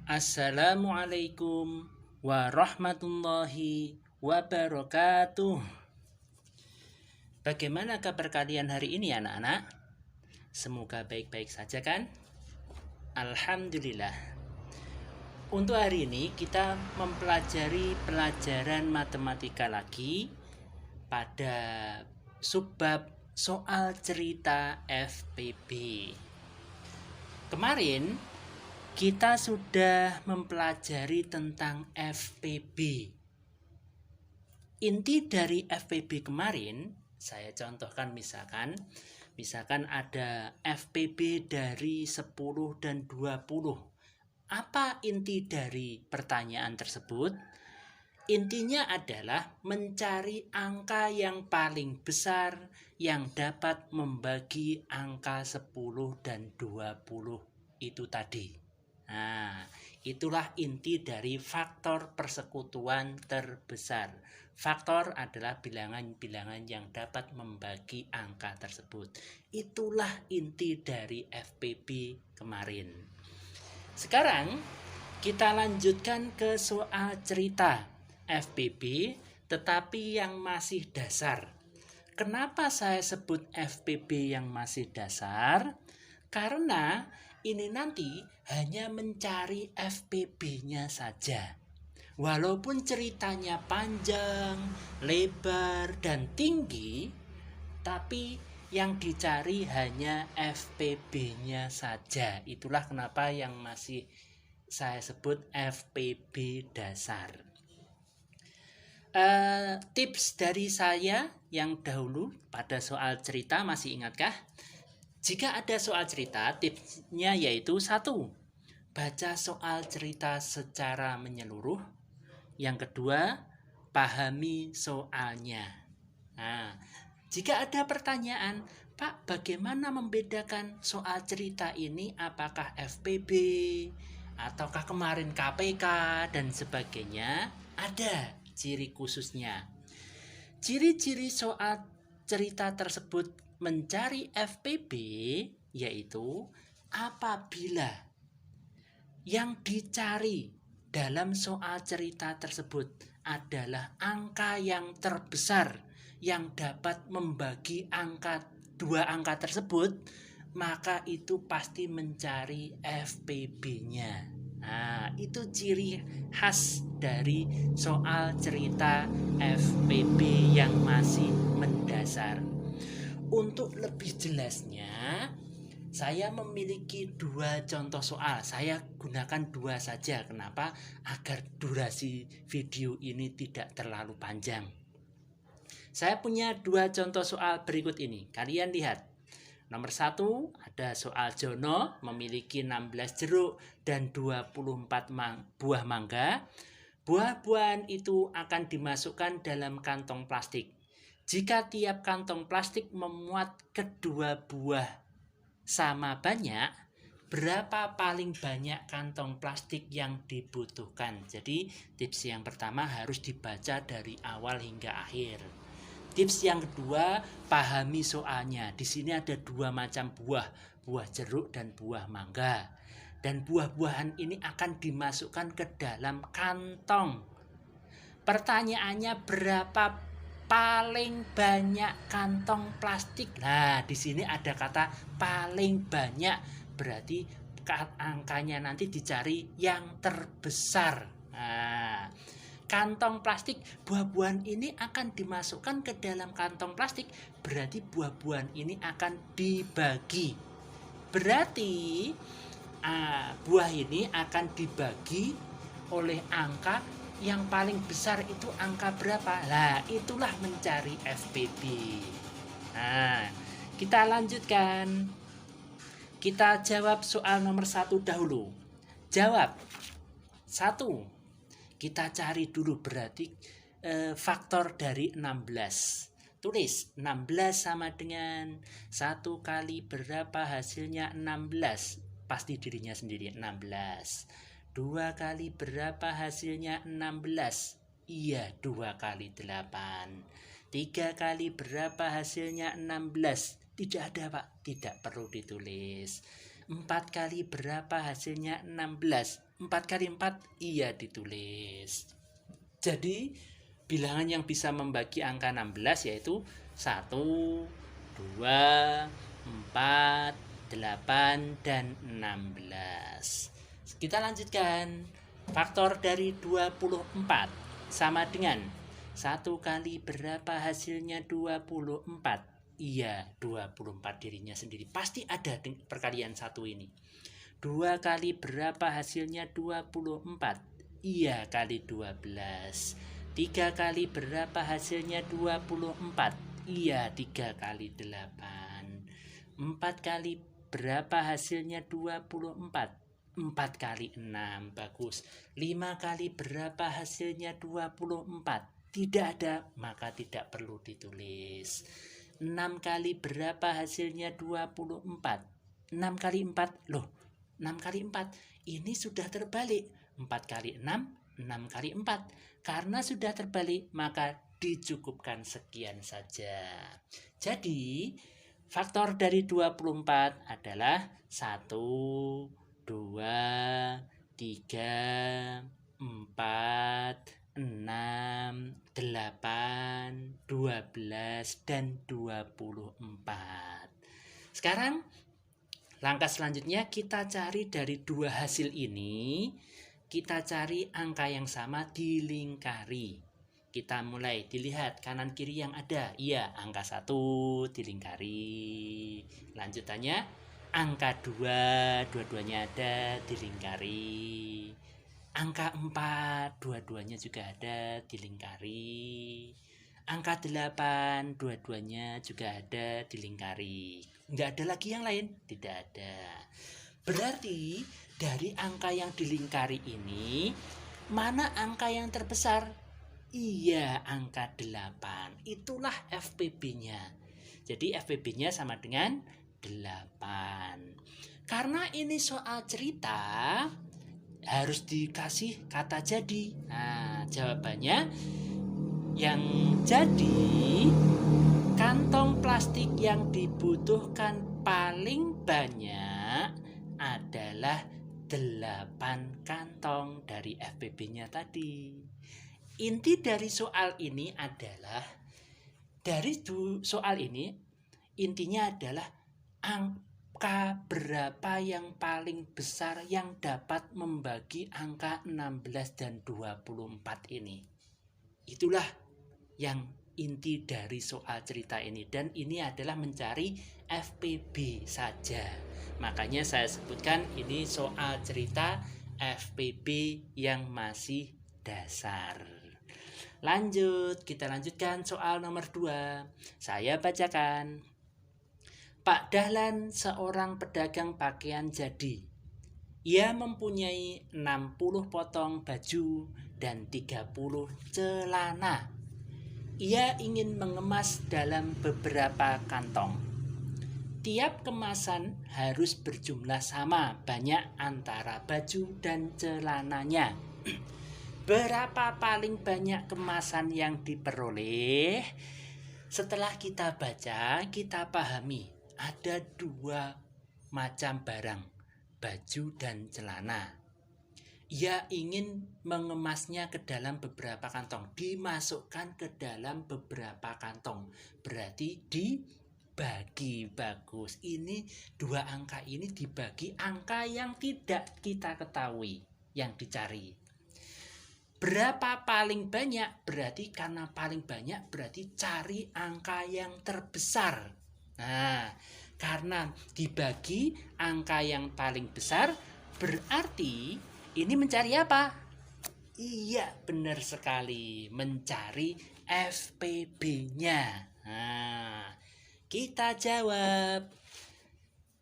Assalamualaikum warahmatullahi wabarakatuh. Bagaimana kabar kalian hari ini anak-anak? Semoga baik-baik saja kan? Alhamdulillah. Untuk hari ini kita mempelajari pelajaran matematika lagi pada subbab soal cerita FPB. Kemarin kita sudah mempelajari tentang FPB. Inti dari FPB kemarin, saya contohkan misalkan ada FPB dari 10 dan 20. Apa inti dari pertanyaan tersebut? Intinya adalah mencari angka yang paling besar yang dapat membagi angka 10 dan 20 itu tadi. Nah, itulah inti dari faktor persekutuan terbesar. Faktor adalah bilangan-bilangan yang dapat membagi angka tersebut. Itulah inti dari FPB kemarin. Sekarang kita lanjutkan ke soal cerita FPB, tetapi yang masih dasar. Kenapa saya sebut FPB yang masih dasar? Karena ini nanti hanya mencari FPB-nya saja. Walaupun ceritanya panjang, lebar, dan tinggi, tapi yang dicari hanya FPB-nya saja. Itulah kenapa yang masih saya sebut FPB dasar. Tips dari saya yang dahulu pada soal cerita, masih ingatkah? Jika ada soal cerita, tipsnya yaitu 1. Baca soal cerita secara menyeluruh. Yang kedua, pahami soalnya. Nah, jika ada pertanyaan, Pak, bagaimana membedakan soal cerita ini? Apakah FPB? Ataukah kemarin KPK? Dan sebagainya? Ada ciri khususnya. Ciri-ciri soal cerita tersebut mencari FPB yaitu apabila yang dicari dalam soal cerita tersebut adalah angka yang terbesar yang dapat membagi dua angka tersebut, maka itu pasti mencari FPB-nya. Nah, itu ciri khas dari soal cerita FPB yang masih mendasar. Untuk lebih jelasnya, saya memiliki 2 contoh soal. Saya gunakan 2 saja. Kenapa? Agar durasi video ini tidak terlalu panjang. Saya punya 2 contoh soal berikut ini. Kalian lihat. Nomor 1, ada soal Jono memiliki 16 jeruk dan 24 buah mangga. Buah-buahan itu akan dimasukkan dalam kantong plastik. Jika tiap kantong plastik memuat kedua buah sama banyak, berapa paling banyak kantong plastik yang dibutuhkan? Jadi tips yang pertama harus dibaca dari awal hingga akhir. Tips yang kedua, pahami soalnya. Di sini ada 2 macam buah jeruk dan buah mangga. Dan buah-buahan ini akan dimasukkan ke dalam kantong. Pertanyaannya, berapa paling banyak kantong plastik? Nah, di sini ada kata paling banyak, berarti angkanya nanti dicari yang terbesar. Nah, kantong plastik, buah-buahan ini akan dimasukkan ke dalam kantong plastik, berarti buah-buahan ini akan dibagi. Berarti buah ini akan dibagi oleh angka yang paling besar itu angka berapa? Nah, itulah mencari FPB. Nah, kita lanjutkan. Kita jawab soal nomor 1 dahulu. Jawab 1. Kita cari dulu berarti faktor dari 16. Tulis 16 sama dengan 1 kali berapa hasilnya 16. Pasti dirinya sendiri 16. 2 kali berapa hasilnya 16? Iya, 2 kali 8. 3 kali berapa hasilnya 16? Tidak ada, Pak. Tidak perlu ditulis. 4 kali berapa hasilnya 16? 4 kali 4 iya ditulis. Jadi bilangan yang bisa membagi angka 16 yaitu 1, 2, 4, 8, dan 16. Kita lanjutkan. Faktor dari 24 sama dengan 1 kali berapa hasilnya 24? Iya, 24 dirinya sendiri. Pasti ada perkalian 1 ini. 2 kali berapa hasilnya 24? Iya, kali 12. 3 kali berapa hasilnya 24? Iya, 3 kali 8. 4 kali berapa hasilnya 24? 4 kali 6. Bagus. 5 kali berapa hasilnya 24? Tidak ada, maka tidak perlu ditulis. 6 kali berapa hasilnya 24? 6 kali 4. Loh, 6 kali 4. Ini sudah terbalik. 4 kali 6, 6 kali 4. Karena sudah terbalik, maka dicukupkan sekian saja. Jadi, faktor dari 24 adalah 1, 2, 3, 4, 6, 8, 12, dan 24. Sekarang langkah selanjutnya kita cari dari dua hasil ini, kita cari angka yang sama dilingkari. Kita mulai, dilihat kanan kiri yang ada. Iya, angka 1 dilingkari. Lanjutannya angka 2, dua-duanya ada, dilingkari. Angka 4, dua-duanya juga ada, dilingkari. Angka 8, dua-duanya juga ada, dilingkari. Nggak ada lagi yang lain? Tidak ada. Berarti dari angka yang dilingkari ini, mana angka yang terbesar? Iya, angka 8. Itulah FPB-nya. Jadi FPB-nya sama dengan 8. Karena ini soal cerita, harus dikasih kata jadi. Nah, jawabannya yang jadi kantong plastik yang dibutuhkan paling banyak adalah 8 kantong dari FPB-nya tadi. Inti dari soal ini adalah, soal ini intinya adalah angka berapa yang paling besar yang dapat membagi angka 16 dan 24 ini. Itulah yang inti dari soal cerita ini, dan ini adalah mencari FPB saja. Makanya saya sebutkan ini soal cerita FPB yang masih dasar. Lanjut, kita lanjutkan soal nomor 2. Saya bacakan. Pak Dahlan seorang pedagang pakaian jadi. Ia mempunyai 60 potong baju dan 30 celana. Ia ingin mengemas dalam beberapa kantong. Tiap kemasan harus berjumlah sama banyak antara baju dan celananya. Berapa paling banyak kemasan yang diperoleh? Setelah kita baca, kita pahami ada 2 macam barang, baju dan celana. Ia ingin mengemasnya ke dalam beberapa kantong, dimasukkan ke dalam beberapa kantong. Berarti dibagi. Bagus. Ini 2 angka ini dibagi angka yang tidak kita ketahui, yang dicari. Berapa paling banyak? Berarti karena paling banyak berarti cari angka yang terbesar. Nah, karena dibagi angka yang paling besar, berarti ini mencari apa? Iya, benar sekali. Mencari FPB-nya. Nah, kita jawab.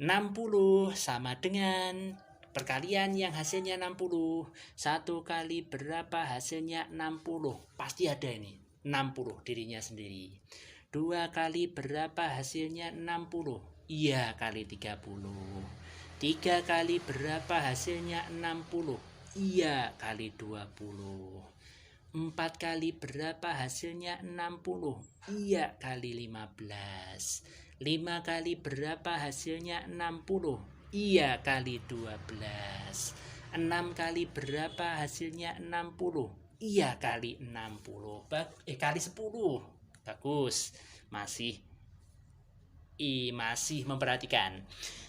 60 sama dengan perkalian yang hasilnya 60. 1 kali berapa hasilnya 60? Pasti ada ini. 60 dirinya sendiri. 2 kali berapa hasilnya 60? Iya, kali 30. 3 kali berapa hasilnya 60? Iya, kali 20. 4 kali berapa hasilnya 60? Iya, kali 15. 5 kali berapa hasilnya 60? Iya, kali 12. 6 kali berapa hasilnya 60? Iya, kali 60. Kali 10. Bagus. Masih memperhatikan.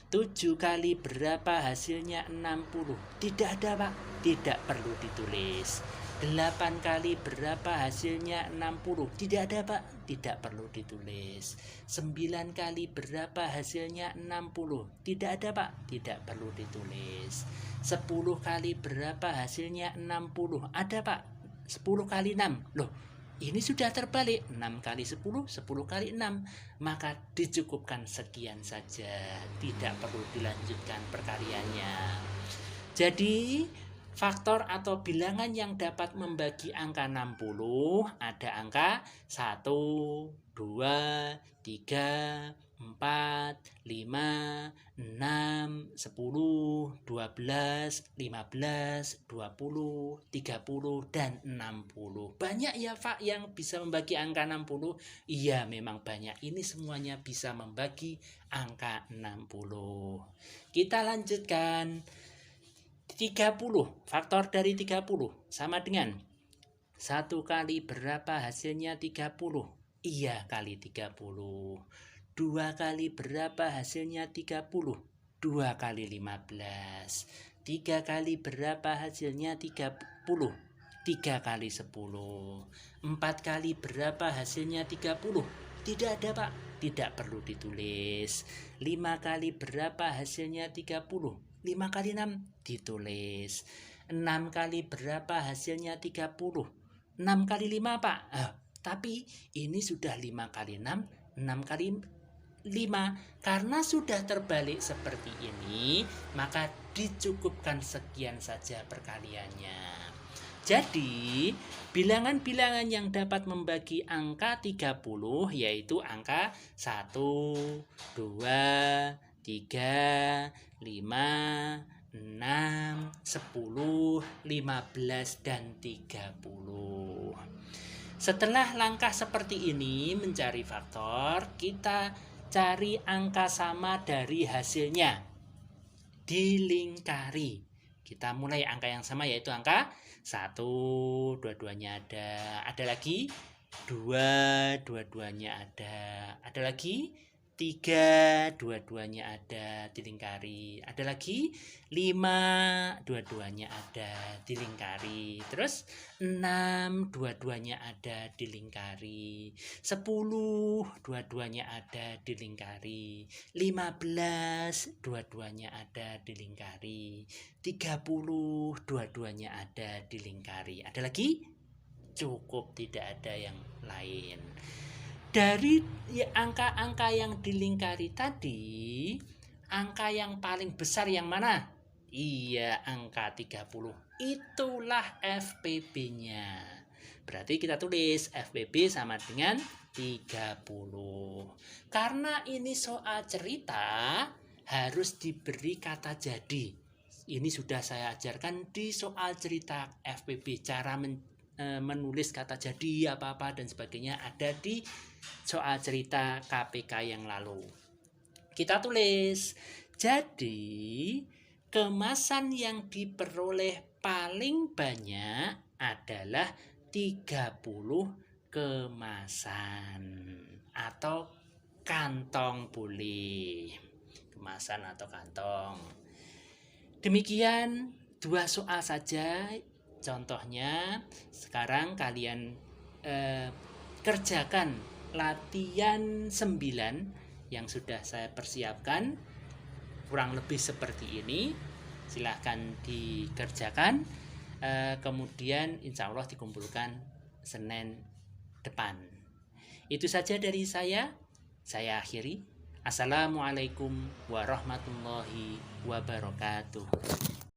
7 kali berapa hasilnya 60? Tidak ada, Pak. Tidak perlu ditulis. 8 kali berapa hasilnya 60? Tidak ada, Pak. Tidak perlu ditulis. 9 kali berapa hasilnya 60? Tidak ada, Pak. Tidak perlu ditulis. 10 kali berapa hasilnya 60? Ada, Pak. 10 kali 6. Loh, ini sudah terbalik. 6 kali 10, 10 kali 6. Maka dicukupkan sekian saja. Tidak perlu dilanjutkan perkaliannya. Jadi faktor atau bilangan yang dapat membagi angka 60 ada angka 1, 2, 3, 4, 5, 6, 10, 12, 15, 20, 30, dan 60. Banyak ya, Pak, yang bisa membagi angka 60? Iya, memang banyak. Ini semuanya bisa membagi angka 60. Kita lanjutkan. 30, faktor dari 30 sama dengan 1 kali berapa hasilnya 30? Iya, kali 30. 2 kali berapa hasilnya 30? 2 kali 15. 3 kali berapa hasilnya 30? 3 kali 10. 4 kali berapa hasilnya 30? Tidak ada, Pak. Tidak perlu ditulis. 5 kali berapa hasilnya 30? 5 kali 6 ditulis. 6 kali berapa hasilnya 30? 6 kali 5, Pak. Tapi ini sudah 5 kali 6, 6 kali 5. Karena sudah terbalik seperti ini, maka dicukupkan sekian saja perkaliannya. Jadi, bilangan-bilangan yang dapat membagi angka 30 yaitu angka 1, 2, 3, 5, 6, 10, 15, dan 30. Setelah langkah seperti ini mencari faktor, kita cari angka sama dari hasilnya. Dilingkari. Kita mulai angka yang sama yaitu angka 1, dua-duanya ada. Ada lagi 2, dua-duanya ada. Ada lagi 3, dua-duanya ada, dilingkari. Ada lagi 5, dua-duanya ada, dilingkari. Terus 6, dua-duanya ada, dilingkari. 10, dua-duanya ada, dilingkari. 15, dua-duanya ada, dilingkari. 30, dua-duanya ada, dilingkari. Ada lagi? Cukup, tidak ada yang lain. Dari angka-angka yang dilingkari tadi, angka yang paling besar yang mana? Iya, angka 30. Itulah FPB-nya. Berarti kita tulis FPB sama dengan 30. Karena ini soal cerita, harus diberi kata jadi. Ini sudah saya ajarkan di soal cerita FPB. Cara menulis kata jadi, apa-apa, dan sebagainya ada di soal cerita KPK yang lalu. Kita tulis, jadi kemasan yang diperoleh paling banyak adalah 30 kemasan atau kantong boleh. Kemasan atau kantong. Demikian 2 soal saja contohnya. Sekarang kalian kerjakan latihan 9 yang sudah saya persiapkan. Kurang lebih seperti ini. Silahkan dikerjakan. Kemudian insya Allah dikumpulkan Senin depan. Itu saja dari saya. Saya akhiri. Assalamualaikum warahmatullahi wabarakatuh.